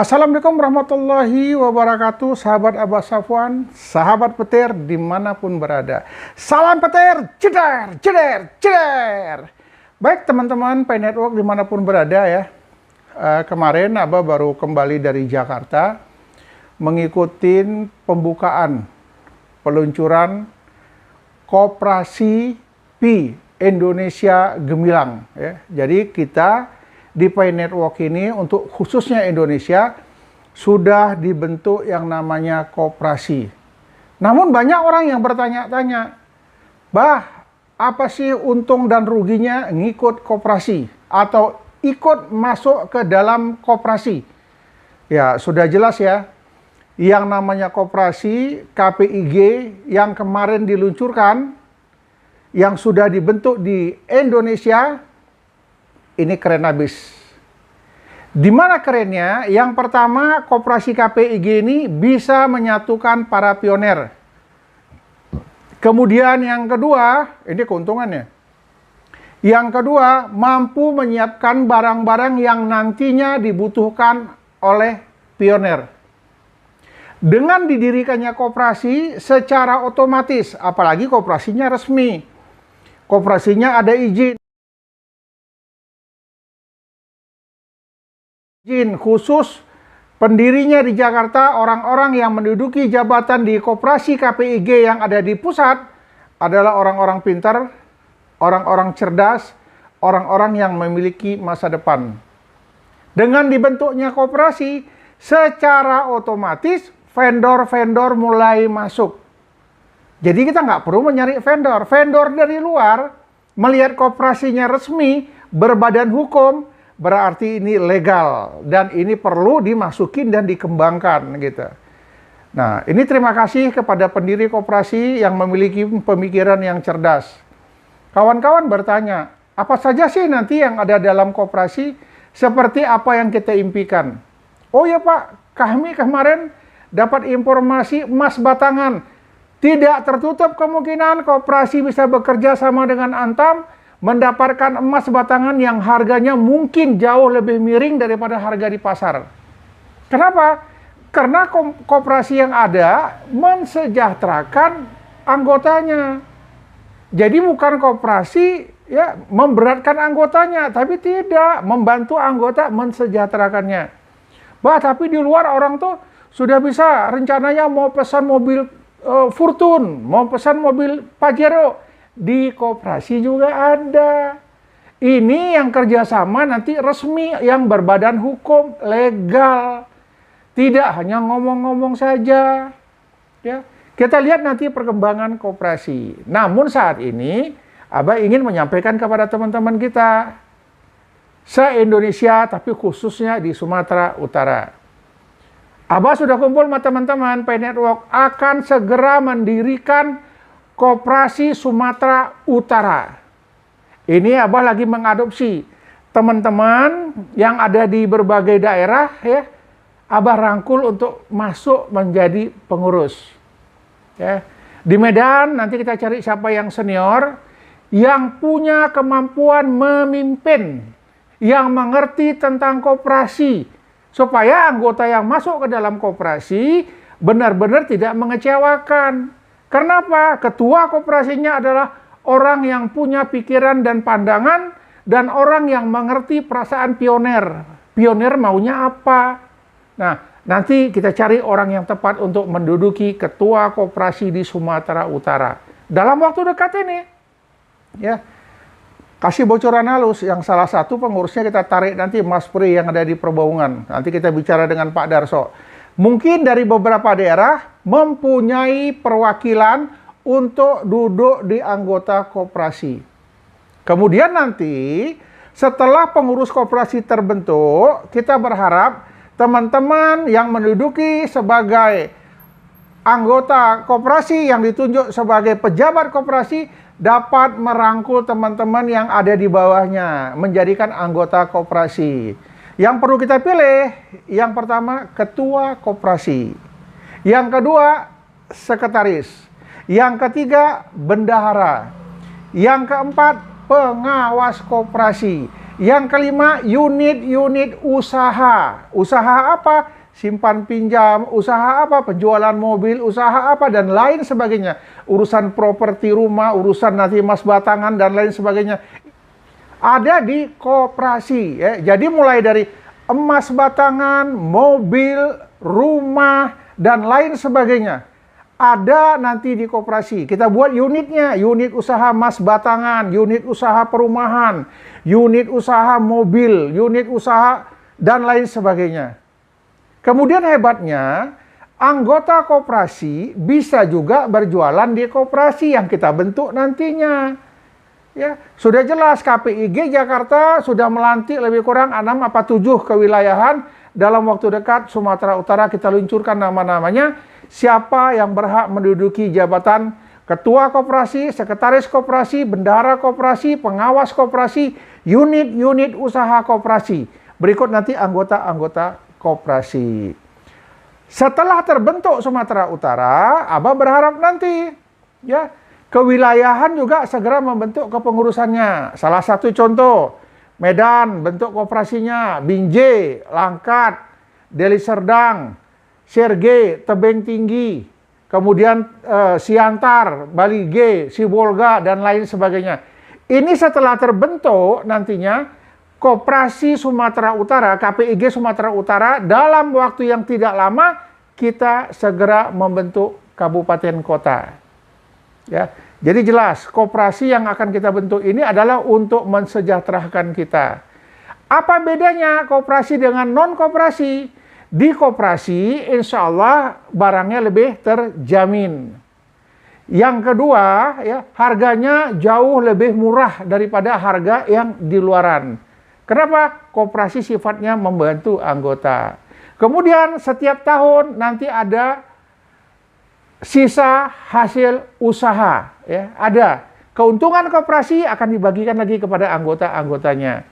Assalamualaikum warahmatullahi wabarakatuh, sahabat Abah Safwan, sahabat petir dimanapun berada. Salam petir, ceder, ceder, ceder. Baik teman-teman Pi Network dimanapun berada ya. Kemarin Abah baru kembali dari Jakarta mengikuti pembukaan peluncuran Koperasi Pi Indonesia Gemilang. Ya. Jadi kita di Pi Network ini untuk khususnya Indonesia sudah dibentuk yang namanya koperasi. Namun banyak orang yang bertanya-tanya, Bah, apa sih untung dan ruginya ngikut koperasi atau ikut masuk ke dalam koperasi? Ya, sudah jelas ya. Yang namanya koperasi KPIG yang kemarin diluncurkan, yang sudah dibentuk di Indonesia, ini keren habis. Di mana kerennya? Yang pertama, koperasi KPIG ini bisa menyatukan para pioner. Kemudian yang kedua, ini keuntungannya. Yang kedua, mampu menyiapkan barang-barang yang nantinya dibutuhkan oleh pioner. Dengan didirikannya koperasi secara otomatis, apalagi koperasinya resmi. Koperasinya ada izin khusus pendirinya di Jakarta, orang-orang yang menduduki jabatan di koperasi KPIG yang ada di pusat adalah orang-orang pintar, orang-orang cerdas, orang-orang yang memiliki masa depan. Dengan dibentuknya koperasi, secara otomatis vendor-vendor mulai masuk. Jadi kita nggak perlu mencari vendor. Vendor dari luar melihat koperasinya resmi, berbadan hukum, berarti ini legal dan ini perlu dimasukin dan dikembangkan gitu. Nah, ini terima kasih kepada pendiri koperasi yang memiliki pemikiran yang cerdas. Kawan-kawan bertanya, apa saja sih nanti yang ada dalam koperasi, seperti apa yang kita impikan? Oh ya Pak, kami kemarin dapat informasi emas batangan. Tidak tertutup kemungkinan koperasi bisa bekerja sama dengan Antam, mendapatkan emas batangan yang harganya mungkin jauh lebih miring daripada harga di pasar. Kenapa? Karena koperasi yang ada mensejahterakan anggotanya. Jadi bukan koperasi ya memberatkan anggotanya, tapi tidak membantu anggota mensejahterakannya. Bah, tapi di luar orang tuh sudah bisa rencananya mau pesan mobil Fortune, mau pesan mobil Pajero. Di koperasi juga ada. Ini yang kerjasama nanti resmi, yang berbadan hukum, legal. Tidak hanya ngomong-ngomong saja. Ya. Kita lihat nanti perkembangan koperasi. Namun saat ini, Abah ingin menyampaikan kepada teman-teman kita, se-Indonesia, tapi khususnya di Sumatera Utara. Abah sudah kumpul sama teman-teman, Pi Network akan segera mendirikan Koperasi Sumatera Utara. Ini Abah lagi mengadopsi teman-teman yang ada di berbagai daerah ya. Abah rangkul untuk masuk menjadi pengurus. Ya. Di Medan nanti kita cari siapa yang senior, yang punya kemampuan memimpin, yang mengerti tentang koperasi, supaya anggota yang masuk ke dalam koperasi benar-benar tidak mengecewakan. Kenapa? Ketua koperasinya adalah orang yang punya pikiran dan pandangan dan orang yang mengerti perasaan pioner. Pioner maunya apa? Nah, nanti kita cari orang yang tepat untuk menduduki ketua koperasi di Sumatera Utara. Dalam waktu dekat ini, ya, kasih bocoran halus, yang salah satu pengurusnya kita tarik nanti Mas Pri yang ada di Perbaungan. Nanti kita bicara dengan Pak Darso. Mungkin dari beberapa daerah mempunyai perwakilan untuk duduk di anggota koperasi. Kemudian nanti setelah pengurus koperasi terbentuk, kita berharap teman-teman yang menduduki sebagai anggota koperasi yang ditunjuk sebagai pejabat koperasi dapat merangkul teman-teman yang ada di bawahnya menjadikan anggota koperasi. Yang perlu kita pilih, yang pertama ketua koperasi, yang kedua sekretaris, yang ketiga bendahara, yang keempat pengawas koperasi, Yang kelima, unit-unit usaha. Usaha apa? Simpan pinjam, usaha apa? Penjualan mobil, usaha apa? Dan lain sebagainya. Urusan properti rumah, urusan nanti emas batangan, dan lain sebagainya. Ada di koperasi. Ya. Jadi mulai dari emas batangan, mobil, rumah, dan lain sebagainya. Ada nanti di koperasi. Kita buat unitnya, unit usaha emas batangan, unit usaha perumahan, unit usaha mobil, unit usaha, dan lain sebagainya. Kemudian hebatnya, anggota koperasi bisa juga berjualan di koperasi yang kita bentuk nantinya. Ya, sudah jelas KPIG Jakarta sudah melantik lebih kurang 6 atau 7 kewilayahan. Dalam waktu dekat Sumatera Utara kita luncurkan nama-namanya. Siapa yang berhak menduduki jabatan ketua koperasi, sekretaris koperasi, bendahara koperasi, pengawas koperasi, unit-unit usaha koperasi. Berikut nanti anggota-anggota koperasi. Setelah terbentuk Sumatera Utara, Abah berharap nanti ya kewilayahan juga segera membentuk kepengurusannya. Salah satu contoh, Medan bentuk koperasinya, Binjai, Langkat, Deli Serdang, Serge, Tebing Tinggi, kemudian Siantar, Bali G, Sibolga, dan lain sebagainya. Ini setelah terbentuk nantinya, Koperasi Sumatera Utara, KPIG Sumatera Utara, dalam waktu yang tidak lama, kita segera membentuk kabupaten kota. Ya, jadi jelas, koperasi yang akan kita bentuk ini adalah untuk mensejahterakan kita. Apa bedanya koperasi dengan non-koperasi? Di koperasi, insya Allah barangnya lebih terjamin. Yang kedua, ya, harganya jauh lebih murah daripada harga yang di luaran. Kenapa? Koperasi sifatnya membantu anggota. Kemudian setiap tahun nanti ada sisa hasil usaha. Ya, ada. Keuntungan koperasi akan dibagikan lagi kepada anggota-anggotanya.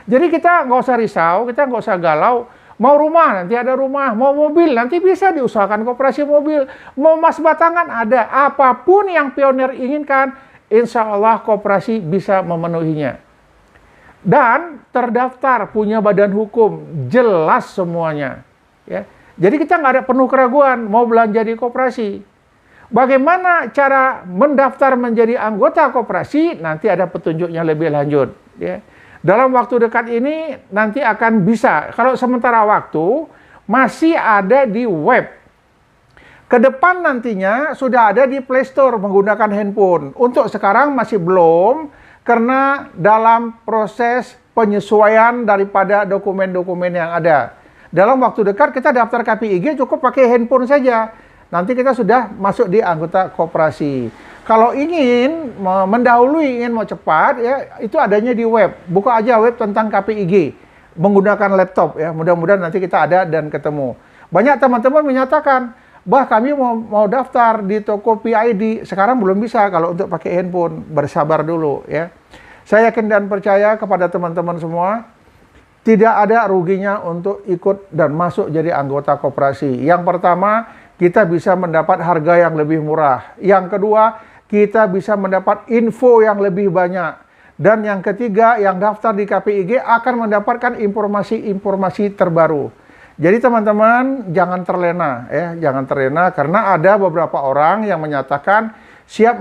Jadi kita nggak usah risau, kita nggak usah galau. Mau rumah, nanti ada rumah. Mau mobil, nanti bisa diusahakan koperasi mobil. Mau emas batangan, ada. Apapun yang pionir inginkan, insya Allah koperasi bisa memenuhinya. Dan terdaftar, punya badan hukum, jelas semuanya. Ya. Jadi kita nggak ada penuh keraguan mau belanja di koperasi. Bagaimana cara mendaftar menjadi anggota koperasi, nanti ada petunjuknya lebih lanjut. Ya. Dalam waktu dekat ini nanti akan bisa. Kalau sementara waktu masih ada di web. Ke depan nantinya sudah ada di Play Store menggunakan handphone. Untuk sekarang masih belum karena dalam proses penyesuaian daripada dokumen-dokumen yang ada. Dalam waktu dekat kita daftar KPIG cukup pakai handphone saja. Nanti kita sudah masuk di anggota koperasi. Kalau ingin mendahului, ingin mau cepat, ya itu adanya di web. Buka aja web tentang KPIG menggunakan laptop ya. Mudah-mudahan nanti kita ada dan ketemu. Banyak teman-teman menyatakan, "Bah, kami mau daftar di toko PID." Sekarang belum bisa kalau untuk pakai handphone. Bersabar dulu ya. Saya yakin dan percaya kepada teman-teman semua, tidak ada ruginya untuk ikut dan masuk jadi anggota koperasi. Yang pertama, kita bisa mendapat harga yang lebih murah. Yang kedua, kita bisa mendapat info yang lebih banyak. Dan yang ketiga, yang daftar di KPIG akan mendapatkan informasi-informasi terbaru. Jadi teman-teman, jangan terlena ya, jangan terlena karena ada beberapa orang yang menyatakan siap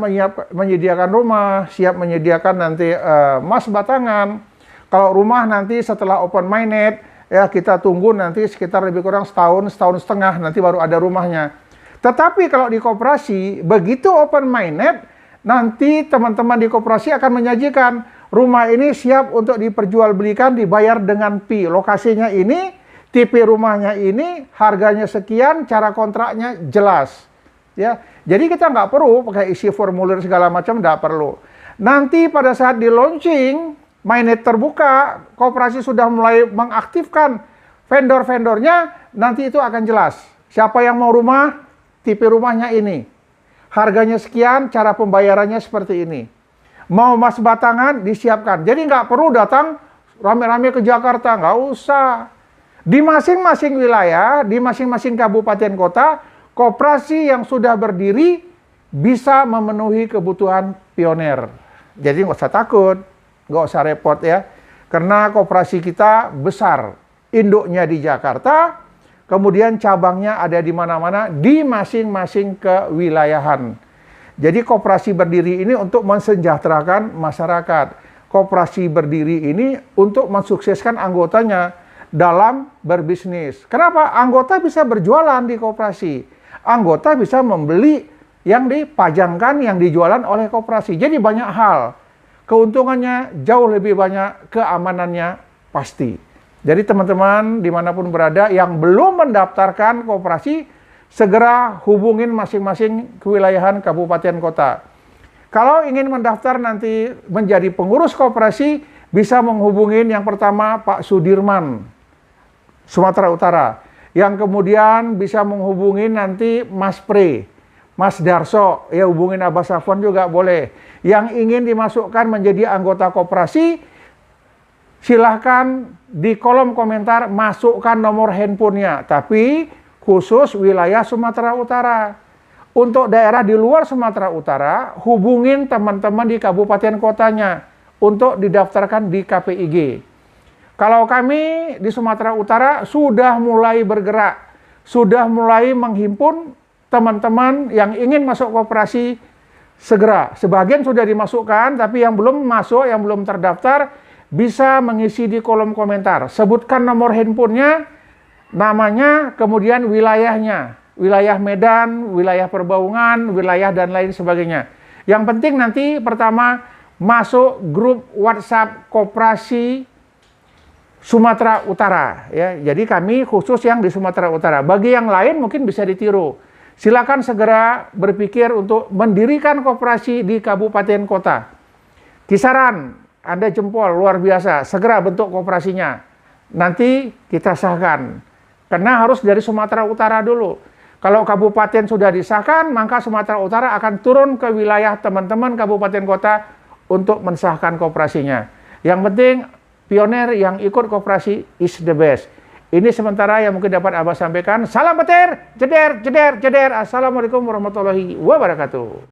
menyediakan rumah, siap menyediakan nanti emas batangan. Kalau rumah nanti setelah open minded, ya kita tunggu nanti sekitar lebih kurang setahun, setahun setengah nanti baru ada rumahnya. Tetapi kalau di koperasi, begitu open minded, nanti teman-teman di koperasi akan menyajikan rumah ini siap untuk diperjualbelikan, dibayar dengan fee. Lokasinya ini, tipe rumahnya ini, harganya sekian, cara kontraknya jelas. Ya, jadi kita nggak perlu pakai isi formulir segala macam, nggak perlu. Nanti pada saat di launching, mainnet terbuka, koperasi sudah mulai mengaktifkan vendor-vendornya, nanti itu akan jelas. Siapa yang mau rumah, tipe rumahnya ini. Harganya sekian, cara pembayarannya seperti ini. Mau emas batangan, disiapkan. Jadi nggak perlu datang rame-rame ke Jakarta, nggak usah. Di masing-masing wilayah, di masing-masing kabupaten kota, koperasi yang sudah berdiri bisa memenuhi kebutuhan pionir. Jadi nggak usah takut, nggak usah repot ya. Karena koperasi kita besar, induknya di Jakarta, kemudian cabangnya ada di mana-mana, di masing-masing kewilayahan. Jadi koperasi berdiri ini untuk mensejahterakan masyarakat. Koperasi berdiri ini untuk mensukseskan anggotanya dalam berbisnis. Kenapa? Anggota bisa berjualan di koperasi. Anggota bisa membeli yang dipajangkan, yang dijualan oleh koperasi. Jadi banyak hal. Keuntungannya jauh lebih banyak, keamanannya pasti. Jadi teman-teman dimanapun berada yang belum mendaftarkan koperasi, segera hubungin masing-masing kewilayahan kabupaten kota. Kalau ingin mendaftar nanti menjadi pengurus koperasi, bisa menghubungin yang pertama Pak Sudirman, Sumatera Utara. Yang kemudian bisa menghubungin nanti Mas Pre, Mas Darso, ya hubungin Abah Safwan juga boleh. Yang ingin dimasukkan menjadi anggota koperasi, silahkan di kolom komentar masukkan nomor handphonenya. Tapi khusus wilayah Sumatera Utara. Untuk daerah di luar Sumatera Utara, hubungin teman-teman di kabupaten kotanya untuk didaftarkan di KPIG. Kalau kami di Sumatera Utara sudah mulai bergerak, sudah mulai menghimpun teman-teman yang ingin masuk koperasi segera. Sebagian sudah dimasukkan, tapi yang belum masuk, yang belum terdaftar, bisa mengisi di kolom komentar. Sebutkan nomor handphonenya, namanya, kemudian wilayahnya. Wilayah Medan, wilayah Perbaungan, wilayah dan lain sebagainya. Yang penting nanti pertama masuk grup WhatsApp Koperasi Sumatera Utara. Ya. Jadi kami khusus yang di Sumatera Utara. Bagi yang lain mungkin bisa ditiru. Silakan segera berpikir untuk mendirikan koperasi di kabupaten kota. Kisaran, Anda jempol luar biasa, segera bentuk koperasinya. Nanti kita sahkan. Karena harus dari Sumatera Utara dulu. Kalau kabupaten sudah disahkan, maka Sumatera Utara akan turun ke wilayah teman-teman kabupaten kota untuk mensahkan koperasinya. Yang penting, pionir yang ikut koperasi is the best. Ini sementara yang mungkin dapat Abah sampaikan. Salam petir, jeder, jeder, jeder. Assalamualaikum warahmatullahi wabarakatuh.